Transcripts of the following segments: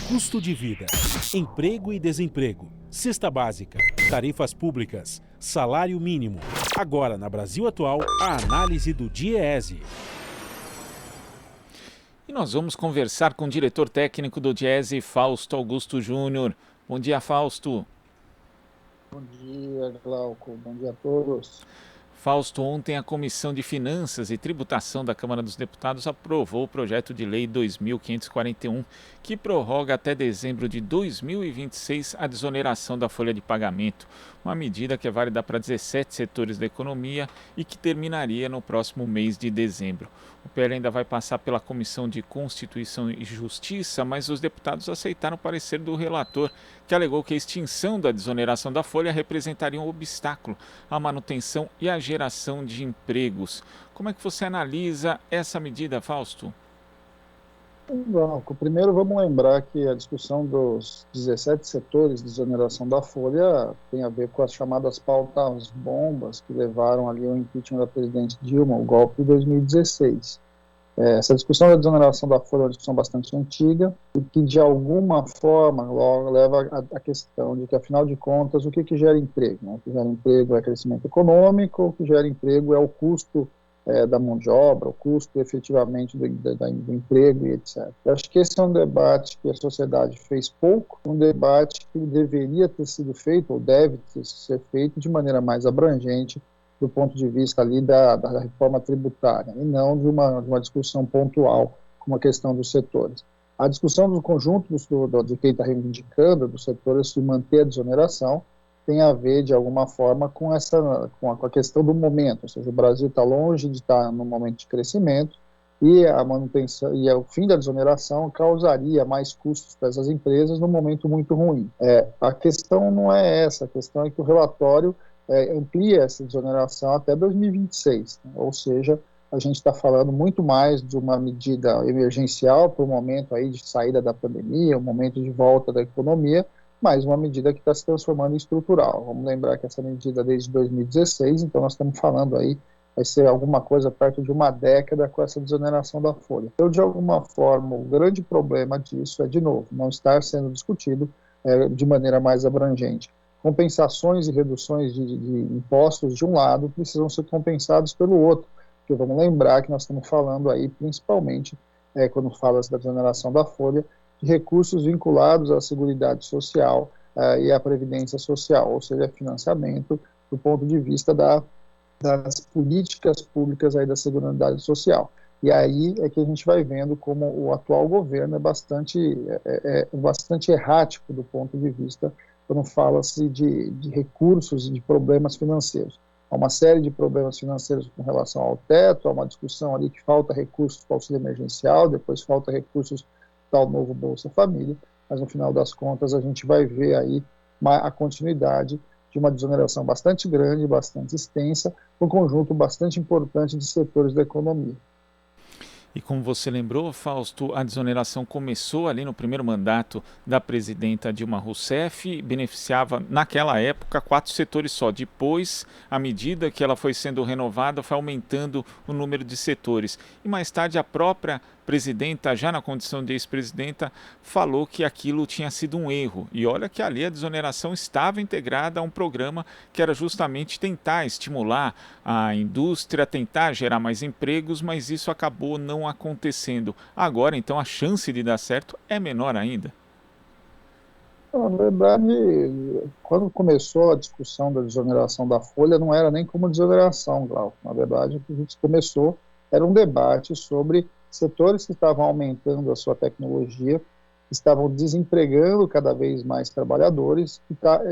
Custo de vida, emprego e desemprego, cesta básica, tarifas públicas, salário mínimo. Agora, na Brasil Atual, a análise do DIEESE. E nós vamos conversar com o diretor técnico do DIEESE, Fausto Augusto Júnior. Bom dia, Fausto. Bom dia, Glauco. Bom dia a todos. Fausto, ontem a Comissão de Finanças e Tributação da Câmara dos Deputados aprovou o projeto de lei 2.541, que prorroga até dezembro de 2026 a desoneração da folha de pagamento, uma medida que é válida para 17 setores da economia e que terminaria no próximo mês de dezembro. O PL ainda vai passar pela Comissão de Constituição e Justiça, mas os deputados aceitaram o parecer do relator, que alegou que a extinção da desoneração da folha representaria um obstáculo à manutenção e à geração de empregos. Como é que você analisa essa medida, Fausto? Bom, primeiro vamos lembrar que a discussão dos 17 setores de desoneração da folha tem a ver com as chamadas pautas bombas que levaram ali ao impeachment da presidente Dilma, o golpe de 2016. Essa discussão da desoneração da folha é uma discussão bastante antiga e que, de alguma forma, leva à questão de que, afinal de contas, o que gera emprego? Né? O que gera emprego é crescimento econômico, o que gera emprego é o custo da mão de obra, o custo efetivamente do emprego e etc. Eu acho que esse é um debate que a sociedade fez pouco, um debate que deveria ter sido feito, ou deve ser feito, de maneira mais abrangente, do ponto de vista ali da reforma tributária, e não de uma discussão pontual, como a questão dos setores. A discussão do conjunto de quem está reivindicando, dos setores, de manter a desoneração, tem a ver, de alguma forma, com a questão do momento, ou seja, o Brasil está longe de estar num momento de crescimento, e a manutenção e o fim da desoneração causaria mais custos para essas empresas num momento muito ruim. A questão não é essa, a questão é que o relatório amplia essa desoneração até 2026, né? Ou seja, a gente está falando muito mais de uma medida emergencial para o momento aí de saída da pandemia, o momento de volta da economia, mas uma medida que está se transformando em estrutural. Vamos lembrar que essa medida desde 2016, então nós estamos falando aí, vai ser alguma coisa perto de uma década com essa desoneração da folha. Então, de alguma forma, o grande problema disso é, de novo, não estar sendo discutido de maneira mais abrangente. Compensações e reduções de impostos, de um lado, precisam ser compensados pelo outro, porque vamos lembrar que nós estamos falando aí, principalmente, quando fala-se da desoneração da folha, de recursos vinculados à Seguridade Social e à Previdência Social, ou seja, financiamento do ponto de vista das políticas públicas aí da Seguridade Social. E aí é que a gente vai vendo como o atual governo é bastante errático do ponto de vista quando fala-se de recursos e de problemas financeiros. Há uma série de problemas financeiros com relação ao teto, há uma discussão ali que falta recursos para o auxílio emergencial, depois falta recursos para o novo Bolsa Família, mas no final das contas a gente vai ver aí a continuidade de uma desoneração bastante grande, bastante extensa, com um conjunto bastante importante de setores da economia. E como você lembrou, Fausto, a desoneração começou ali no primeiro mandato da presidenta Dilma Rousseff, beneficiava naquela época 4 setores só. Depois, à medida que ela foi sendo renovada, foi aumentando o número de setores. E mais tarde a própria presidenta, já na condição de ex-presidenta, falou que aquilo tinha sido um erro. E olha que ali a desoneração estava integrada a um programa que era justamente tentar estimular a indústria, tentar gerar mais empregos, mas isso acabou não acontecendo. Agora, então, a chance de dar certo é menor ainda. Na verdade, quando começou a discussão da desoneração da folha, não era nem como desoneração, Glauco. Na verdade, o que a gente começou era um debate sobre setores que estavam aumentando a sua tecnologia, estavam desempregando cada vez mais trabalhadores,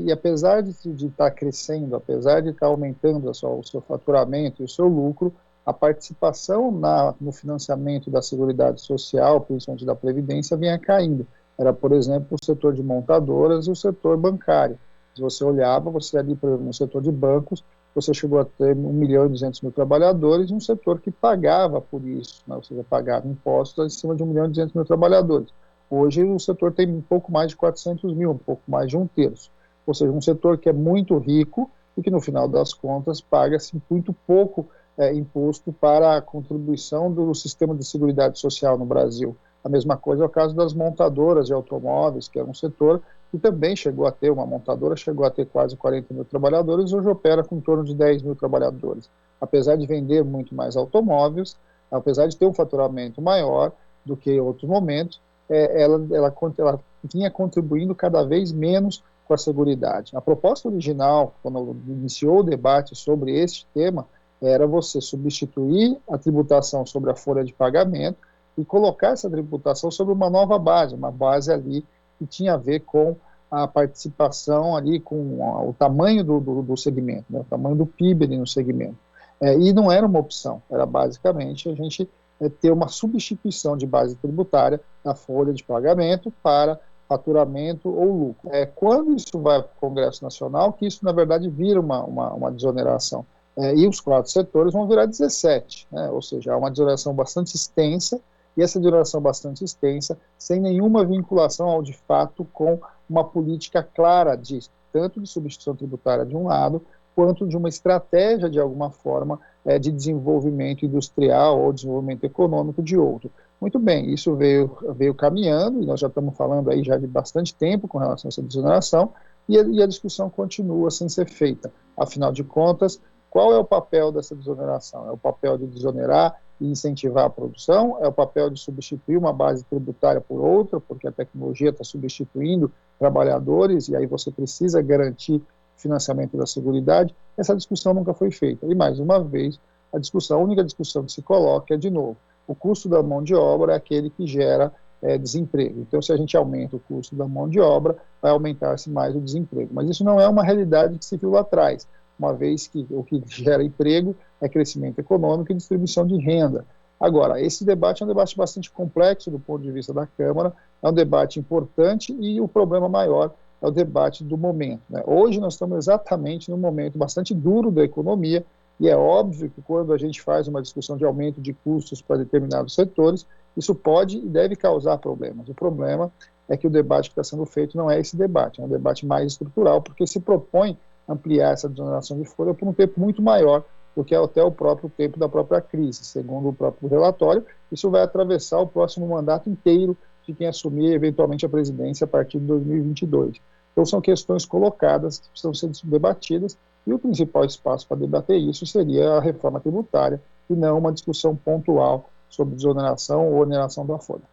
e apesar de estar crescendo, apesar de estar aumentando o seu faturamento e o seu lucro, a participação no financiamento da Seguridade Social, principalmente da Previdência, vinha caindo. Era, por exemplo, o setor de montadoras e o setor bancário. Se você olhava, você ali, por exemplo, no setor de bancos, você chegou a ter 1.200.000 trabalhadores, um setor que pagava por isso, né? Ou seja, pagava impostos acima de 1.200.000 trabalhadores. Hoje o setor tem um pouco mais de 400.000, um pouco mais de 1/3. Ou seja, um setor que é muito rico e que, no final das contas, paga-se muito pouco imposto para a contribuição do sistema de Seguridade Social no Brasil. A mesma coisa é o caso das montadoras de automóveis, que era um setor que também chegou a ter, uma montadora chegou a ter quase 40 mil trabalhadores, hoje opera com em torno de 10 mil trabalhadores. Apesar de vender muito mais automóveis, apesar de ter um faturamento maior do que em outros momentos, ela vinha contribuindo cada vez menos com a Seguridade. A proposta original, quando iniciou o debate sobre este tema, era você substituir a tributação sobre a folha de pagamento e colocar essa tributação sobre uma nova base, uma base ali que tinha a ver com a participação ali, com o tamanho do segmento, né, o tamanho do PIB ali no segmento. E não era uma opção, era basicamente a gente ter uma substituição de base tributária na folha de pagamento para faturamento ou lucro. Quando isso vai para o Congresso Nacional, que isso, na verdade, vira uma desoneração. E os 4 setores vão virar 17, né? Ou seja, há uma desoneração bastante extensa, e essa desoneração bastante extensa, sem nenhuma vinculação ao de fato com uma política clara tanto de substituição tributária de um lado, quanto de uma estratégia, de alguma forma, de desenvolvimento industrial ou desenvolvimento econômico de outro. Muito bem, isso veio caminhando, e nós já estamos falando aí já de bastante tempo com relação a essa desoneração, e a discussão continua sem ser feita. Afinal de contas, qual é o papel dessa desoneração? É o papel de desonerar e incentivar a produção? É o papel de substituir uma base tributária por outra, porque a tecnologia está substituindo trabalhadores, e aí você precisa garantir financiamento da Seguridade? Essa discussão nunca foi feita. E, mais uma vez, a única discussão que se coloca é, de novo, o custo da mão de obra é aquele que gera desemprego. Então, se a gente aumenta o custo da mão de obra, vai aumentar-se mais o desemprego. Mas isso não é uma realidade que se viu lá atrás, uma vez que o que gera emprego é crescimento econômico e distribuição de renda. Agora, esse debate é um debate bastante complexo do ponto de vista da Câmara, é um debate importante, e o problema maior é o debate do momento, né? Hoje nós estamos exatamente num momento bastante duro da economia, e é óbvio que quando a gente faz uma discussão de aumento de custos para determinados setores, isso pode e deve causar problemas. O problema é que o debate que está sendo feito não é esse debate, é um debate mais estrutural, porque se propõe ampliar essa desoneração de folha por um tempo muito maior do que até o próprio tempo da própria crise. Segundo o próprio relatório, isso vai atravessar o próximo mandato inteiro de quem assumir eventualmente a presidência a partir de 2022. Então são questões colocadas que precisam ser debatidas, e o principal espaço para debater isso seria a reforma tributária, e não uma discussão pontual sobre desoneração ou oneração da folha.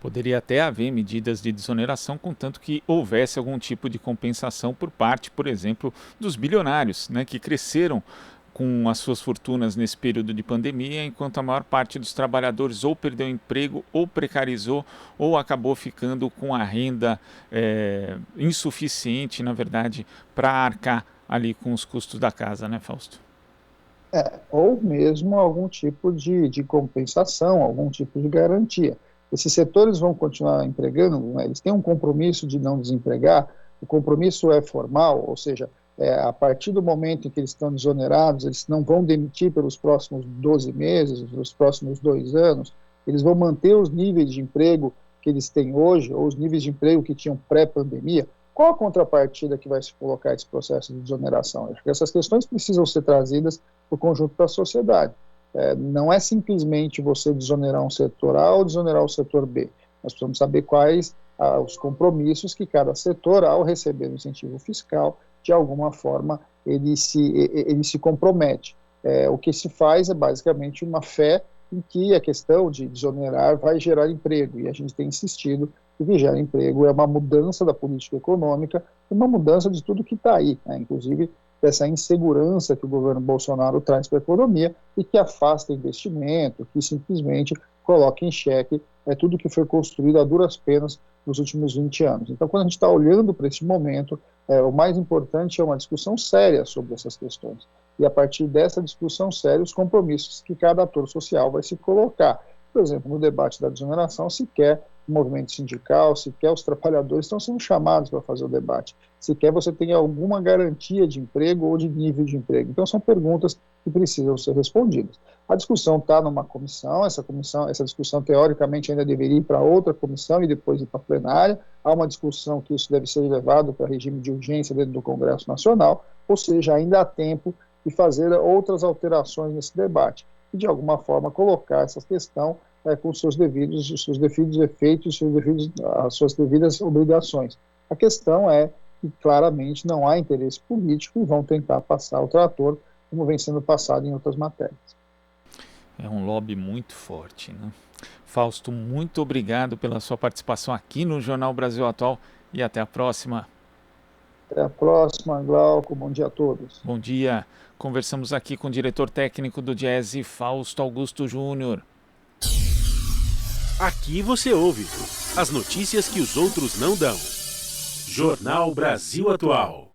Poderia até haver medidas de desoneração, contanto que houvesse algum tipo de compensação por parte, por exemplo, dos bilionários, né, que cresceram com as suas fortunas nesse período de pandemia, enquanto a maior parte dos trabalhadores ou perdeu emprego, ou precarizou, ou acabou ficando com a renda insuficiente, na verdade, para arcar ali com os custos da casa, né, Fausto? Ou mesmo algum tipo de compensação, algum tipo de garantia. Esses setores vão continuar empregando, né? Eles têm um compromisso de não desempregar, o compromisso é formal, ou seja, a partir do momento em que eles estão desonerados, eles não vão demitir pelos próximos 12 meses, pelos próximos 2 anos, eles vão manter os níveis de emprego que eles têm hoje, ou os níveis de emprego que tinham pré-pandemia. Qual a contrapartida que vai se colocar esse processo de desoneração? Acho que essas questões precisam ser trazidas para o conjunto da sociedade. Não é simplesmente você desonerar um setor A ou desonerar o setor B. Nós precisamos saber quais os compromissos que cada setor, ao receber o incentivo fiscal, de alguma forma ele se compromete. O que se faz é basicamente uma fé em que a questão de desonerar vai gerar emprego, e a gente tem insistido que o que gera emprego é uma mudança da política econômica, uma mudança de tudo que está aí, né? Inclusive dessa insegurança que o governo Bolsonaro traz para a economia e que afasta investimento, que simplesmente coloca em xeque tudo que foi construído a duras penas nos últimos 20 anos. Então, quando a gente está olhando para esse momento, o mais importante é uma discussão séria sobre essas questões. E a partir dessa discussão séria, os compromissos que cada ator social vai se colocar. Por exemplo, no debate da desoneração, sequer o movimento sindical, sequer os trabalhadores estão sendo chamados para fazer o debate. Sequer você tem alguma garantia de emprego ou de nível de emprego. Então, são perguntas que precisam ser respondidas. A discussão está numa comissão, essa discussão, teoricamente, ainda deveria ir para outra comissão e depois ir para a plenária. Há uma discussão que isso deve ser levado para regime de urgência dentro do Congresso Nacional, ou seja, ainda há tempo de fazer outras alterações nesse debate e, de alguma forma, colocar essa questão com os seus devidos efeitos, as suas devidas obrigações. A questão é que claramente não há interesse político e vão tentar passar o trator, como vem sendo passado em outras matérias. É um lobby muito forte, né? Fausto, muito obrigado pela sua participação aqui no Jornal Brasil Atual e até a próxima. Até a próxima, Glauco. Bom dia a todos. Bom dia. Conversamos aqui com o diretor técnico do Diese, Fausto Augusto Júnior. Aqui você ouve as notícias que os outros não dão. Jornal Brasil Atual.